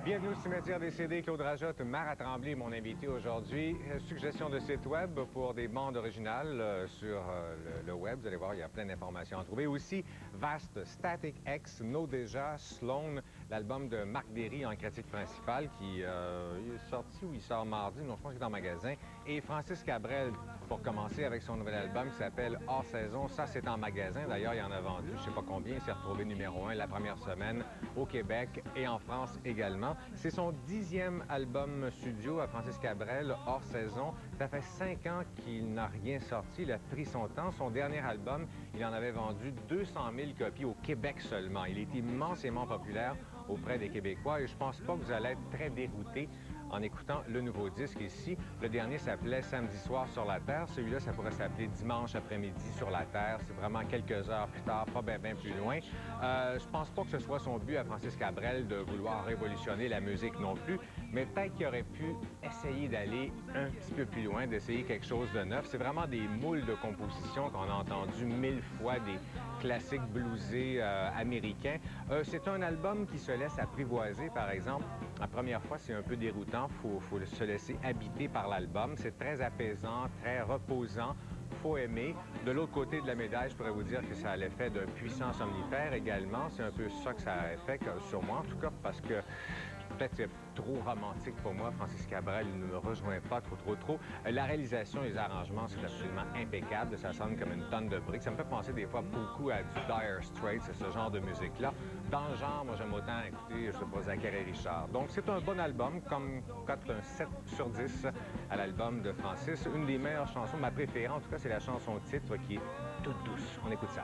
Bienvenue au cimetière des CD. Claude Rajotte, Mara Tremblay, mon invité aujourd'hui. Suggestion de site web pour des bandes originales sur le web. Vous allez voir, il y a plein d'informations à trouver. Aussi, vaste, Static X, No Déjà, Sloan, l'album de Marc Derry en critique principale qui est sorti ou il sort mardi, non, je pense qu'il est en magasin. Et Francis Cabrel, pour commencer, avec son nouvel album qui s'appelle Hors Saison. Ça, c'est en magasin. D'ailleurs, il en a vendu, je ne sais pas combien. Il s'est retrouvé numéro 1 la première semaine au Québec et en France également. C'est son 10e album studio à Francis Cabrel, Hors Saison. Ça fait 5 ans qu'il n'a rien sorti. Il a pris son temps. Son dernier album, il en avait vendu 200 000 copies au Québec seulement. Il est immensément populaire auprès des Québécois et je pense pas que vous allez être très dérouté en écoutant le nouveau disque ici. Le dernier s'appelait Samedi soir sur la Terre. Celui-là, ça pourrait s'appeler Dimanche après-midi sur la Terre. C'est vraiment quelques heures plus tard, pas bien plus loin. Je pense pas que ce soit son but à Francis Cabrel de vouloir révolutionner la musique non plus, mais peut-être qu'il aurait pu essayer d'aller un petit peu plus loin, d'essayer quelque chose de neuf. C'est vraiment des moules de composition qu'on a entendu 1000 fois, des classiques bluesés américains. C'est un album qui se laisse apprivoiser, par exemple. La première fois, c'est un peu déroutant. Il faut se laisser habiter par l'album. C'est très apaisant, très reposant. Faut aimer. De l'autre côté de la médaille, je pourrais vous dire que ça a l'effet d'un puissant somnifère également. C'est un peu ça que ça a fait sur moi, en tout cas, parce que peut-être c'est trop romantique pour moi. Francis Cabrel ne me rejoint pas trop. La réalisation, les arrangements, c'est absolument impeccable. Ça sonne comme une tonne de briques. Ça me fait penser des fois beaucoup à du Dire Straits, c'est ce genre de musique-là. Dans le genre, moi, j'aime autant écouter, je sais pas, Zachary Richard. Donc, c'est un bon album, comme cote un 7 sur 10 à l'album de Francis. Une des meilleures chansons, ma préférée, en tout cas, c'est la chanson titre qui est toute douce. On écoute ça.